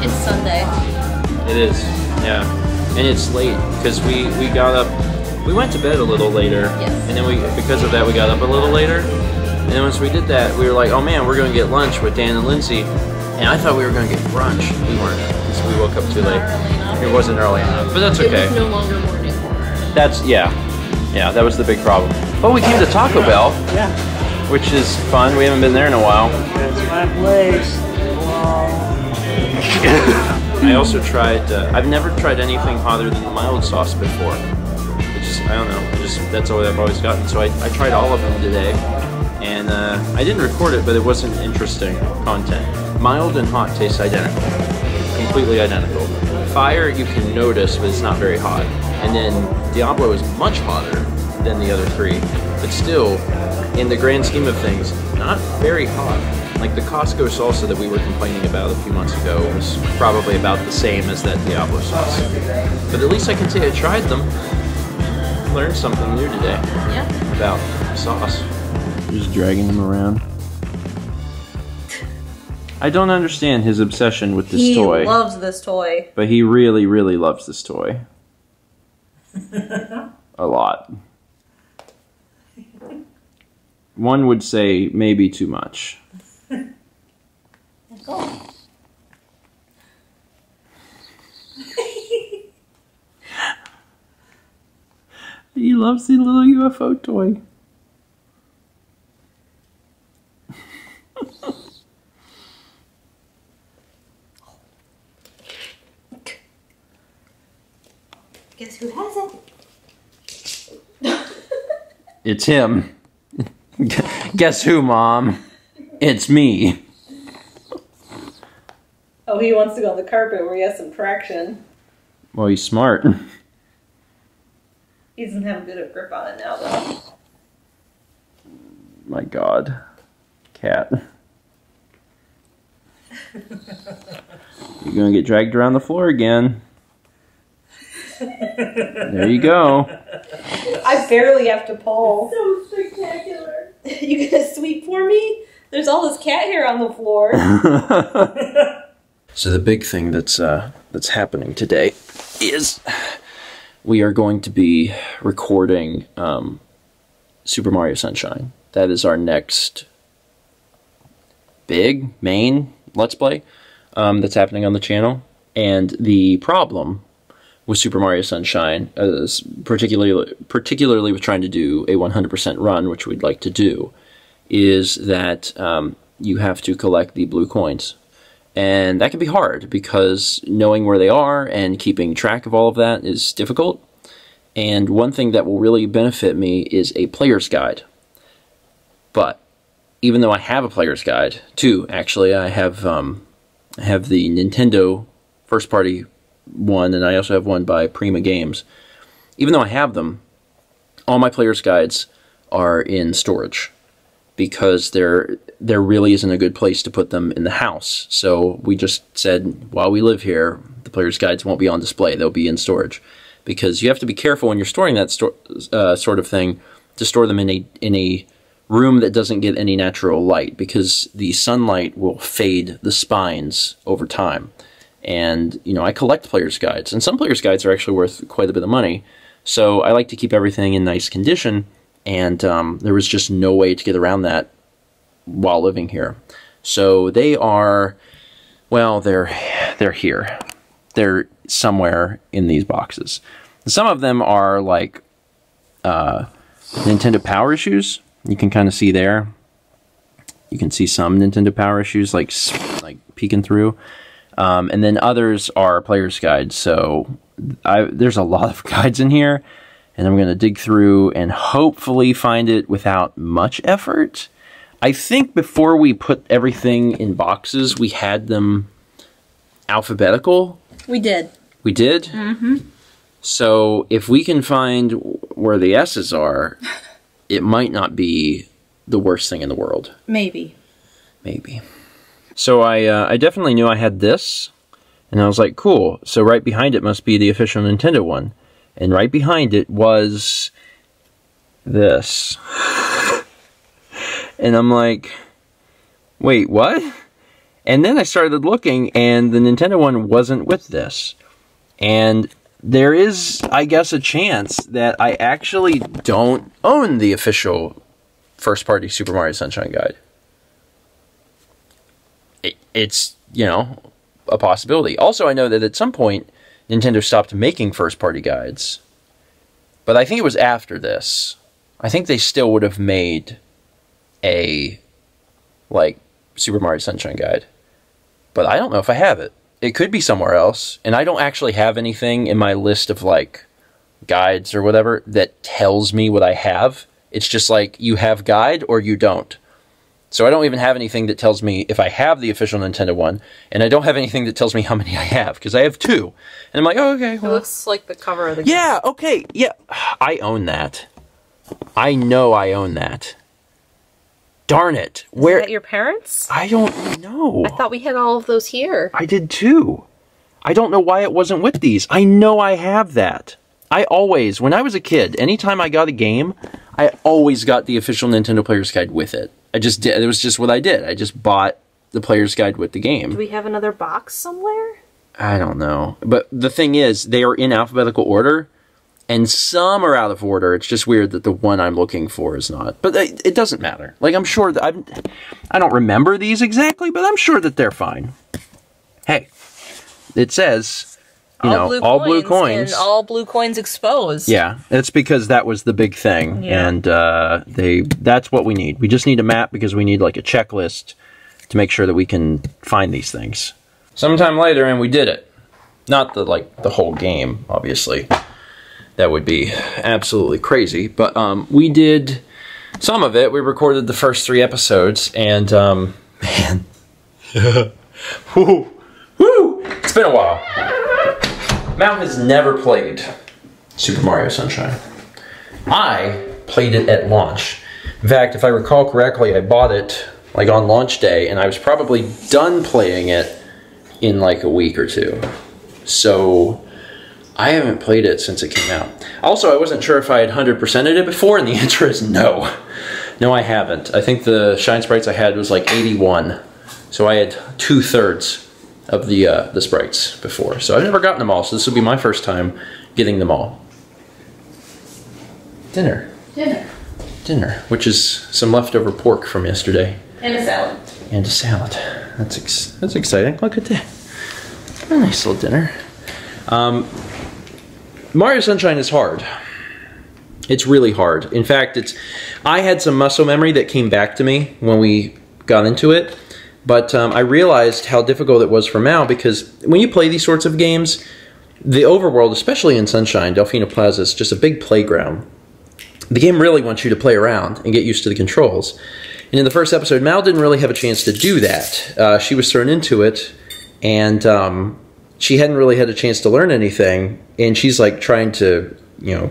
It's Sunday. It is, yeah. And it's late, because we got up, we went to bed a little later. Yes. And then because of that, we got up a little later. And then once we did that, we were like, oh man, we're going to get lunch with Dan and Lindsay. And I thought we were going to get brunch. We weren't, because we woke up too late. It wasn't early enough, but that's okay. It was no longer morning. That's, yeah, that was the big problem. But we came to Taco Bell. Yeah. Which is fun. We haven't been there in a while. That's my place. I also tried, I've never tried anything hotter than the mild sauce before. It's just, I don't know, that's all I've always gotten. So I tried all of them today. And I didn't record it, but it wasn't interesting content. Mild and hot taste identical. Completely identical. Fire you can notice, but it's not very hot. And then Diablo is much hotter than the other three. But still, in the grand scheme of things, not very hot. Like the Costco salsa that we were complaining about a few months ago was probably about the same as that Diablo sauce. But at least I can say I tried them. Learned something new today. Yeah. About sauce. Just dragging him around. I don't understand his obsession with this toy. He loves this toy. But he really, really loves this toy. A lot. One would say maybe too much. He loves the little UFO toy. Guess who has it? It's him. Guess who, Mom? It's me. Oh, he wants to go on the carpet where he has some traction. Well, he's smart. He doesn't have a good grip on it now, though. My God. Cat. You're gonna get dragged around the floor again. There you go. I barely have to pull. So spectacular. You gonna sweep for me? There's all this cat hair on the floor. So the big thing that's happening today is we are going to be recording Super Mario Sunshine. That is our next big main Let's Play that's happening on the channel. And the problem with Super Mario Sunshine, particularly with trying to do a 100% run, which we'd like to do, is that you have to collect the blue coins. And that can be hard because knowing where they are and keeping track of all of that is difficult. And one thing that will really benefit me is a player's guide. But even though I have a player's guide, too, actually, I have the Nintendo first-party one, and I also have one by Prima Games. Even though I have them, all my player's guides are in storage because there really isn't a good place to put them in the house. So we just said, while we live here, the player's guides won't be on display. They'll be in storage. Because you have to be careful when you're storing that sort of thing to store them in a room that doesn't get any natural light, because the sunlight will fade the spines over time. And, you know, I collect player's guides, and some player's guides are actually worth quite a bit of money. So I like to keep everything in nice condition, and there was just no way to get around that while living here. So they are, well, they're here. They're somewhere in these boxes. Some of them are like Nintendo Power Issues. You can kind of see there. You can see some Nintendo Power Issues like peeking through. And then others are player's guides. So there's a lot of guides in here. And I'm going to dig through and hopefully find it without much effort. I think before we put everything in boxes, we had them alphabetical. We did. We did? Mm-hmm. So if we can find where the S's are, it might not be the worst thing in the world. Maybe. Maybe. So I definitely knew I had this, and I was like, cool. So right behind it must be the official Nintendo one. And right behind it was this. And I'm like, wait, what? And then I started looking, and the Nintendo one wasn't with this. And there is, I guess, a chance that I actually don't own the official first-party Super Mario Sunshine guide. It's, you know, a possibility. Also, I know that at some point, Nintendo stopped making first-party guides. But I think it was after this. I think they still would have made a, like, Super Mario Sunshine guide. But I don't know if I have it. It could be somewhere else. And I don't actually have anything in my list of, like, guides or whatever that tells me what I have. It's just like, you have guide or you don't. So I don't even have anything that tells me if I have the official Nintendo one, and I don't have anything that tells me how many I have, because I have 2. And I'm like, oh, okay. Well. It looks like the cover of the game. Yeah, okay, yeah. I own that. I know I own that. Darn it. Where? Is that your parents? I don't know. I thought we had all of those here. I did too. I don't know why it wasn't with these. I know I have that. I always, when I was a kid, anytime I got a game, I always got the official Nintendo Player's Guide with it. I just did. It was just what I did. I just bought the Player's Guide with the game. Do we have another box somewhere? I don't know. But the thing is, they are in alphabetical order, and some are out of order. It's just weird that the one I'm looking for is not. But it doesn't matter. Like, I'm sure that I don't remember these exactly, but I'm sure that they're fine. Hey, it says, you know, all blue coins. And all blue coins exposed. Yeah, it's because that was the big thing. Yeah. And that's what we need. We just need a map because we need, like, a checklist to make sure that we can find these things. Sometime later, and we did it. Not the whole game, obviously. That would be absolutely crazy. But we did some of it. We recorded the first 3 episodes, and man, woo, it's been a while. Mal has never played Super Mario Sunshine. I played it at launch. In fact, if I recall correctly, I bought it like on launch day, and I was probably done playing it in like a week or 2. So I haven't played it since it came out. Also, I wasn't sure if I had 100%ed it before, and the answer is no. No, I haven't. I think the Shine Sprites I had was like 81. So I had 2/3 of the sprites before. So I've never gotten them all, so this will be my first time getting them all. Dinner. Dinner, which is some leftover pork from yesterday. And a salad. And a salad. That's exciting. Look at that. A nice little dinner. Mario Sunshine is hard. It's really hard. In fact, I had some muscle memory that came back to me when we got into it, but I realized how difficult it was for Mal, because when you play these sorts of games, the overworld, especially in Sunshine, Delfino Plaza, is just a big playground. The game really wants you to play around and get used to the controls. And in the first episode, Mal didn't really have a chance to do that. She was thrown into it, and she hadn't really had a chance to learn anything, and she's like trying to, you know,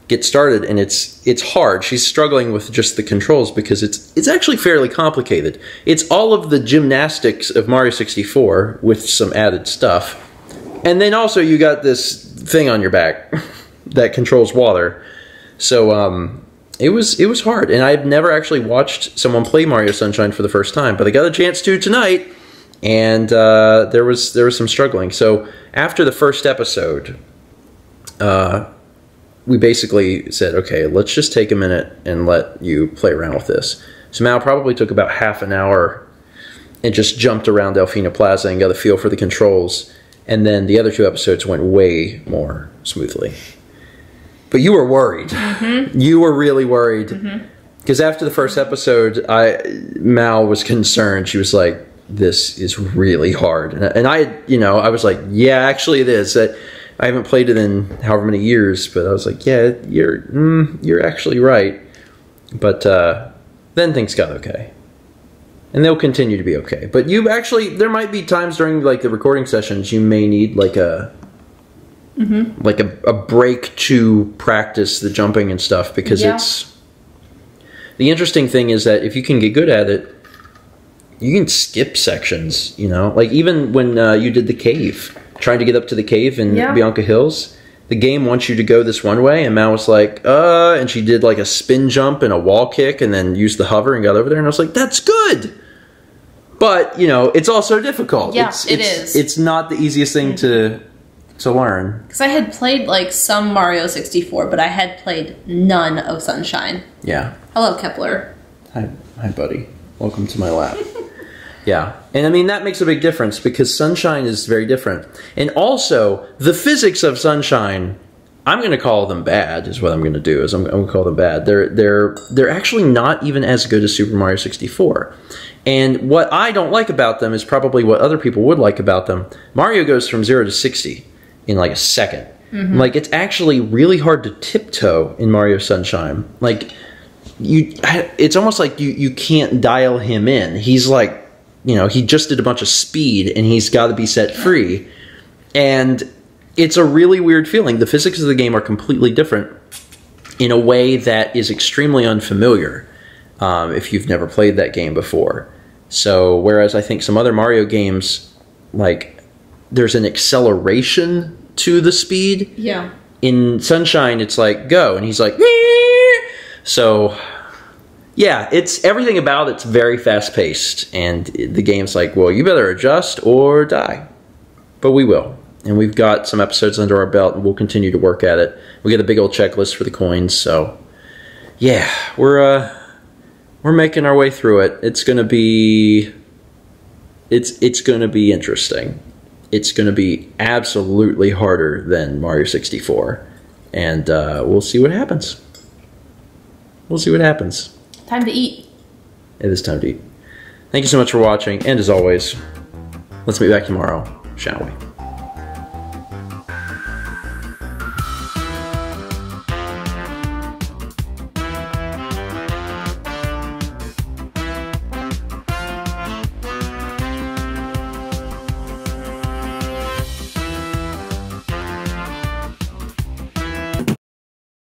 get started, and it's hard. She's struggling with just the controls because it's actually fairly complicated. It's all of the gymnastics of Mario 64 with some added stuff. And then also you got this thing on your back that controls water. So it was hard, and I've never actually watched someone play Mario Sunshine for the first time, but I got a chance to tonight. And there was some struggling. So after the first episode, we basically said, okay, let's just take a minute and let you play around with this. So Mal probably took about half an hour and just jumped around Delfino Plaza and got a feel for the controls. And then the other 2 episodes went way more smoothly. But you were worried. Mm-hmm. You were really worried. Because after the first episode, Mal was concerned. She was like, this is really hard. And I, you know, I was like, yeah, actually it is. I haven't played it in however many years, but I was like, yeah, you're actually right. But then things got okay. And they'll continue to be okay. But you actually, there might be times during like the recording sessions you may need like a break to practice the jumping and stuff, because it's, the interesting thing is that if you can get good at it, you can skip sections, you know? Like, even when you did the cave, trying to get up to the cave in Bianca Hills, the game wants you to go this one way, and Mal was like, and she did like a spin jump and a wall kick, and then used the hover and got over there, and I was like, that's good! But, you know, it's also difficult. Yeah, it's, it is. It's not the easiest thing to learn. Because I had played, like, some Mario 64, but I had played none of Sunshine. Yeah. Hello, Kepler. Hi, buddy. Welcome to my lab. Yeah. And, I mean, that makes a big difference because Sunshine is very different. And also, the physics of Sunshine, I'm going to call them bad, is what I'm going to do, is I'm going to call them bad. They're actually not even as good as Super Mario 64. And what I don't like about them is probably what other people would like about them. Mario goes from 0 to 60 in like a second. Like, it's actually really hard to tiptoe in Mario Sunshine. Like, it's almost like you can't dial him in. He's like, you know, he just did a bunch of speed and he's got to be set free. And it's a really weird feeling. The physics of the game are completely different in a way that is extremely unfamiliar. If you've never played that game before. So, whereas I think some other Mario games, like, there's an acceleration to the speed. Yeah. In Sunshine, it's like, go, and he's like, nee! So, yeah, it's everything about it's very fast-paced, and the game's like, well, you better adjust or die. But we will. And we've got some episodes under our belt, and we'll continue to work at it. We get a big old checklist for the coins, so, yeah, we're making our way through it. It's gonna be interesting. It's gonna be absolutely harder than Mario 64, and we'll see what happens. We'll see what happens. Time to eat. It is time to eat. Thank you so much for watching, and as always, let's meet back tomorrow, shall we?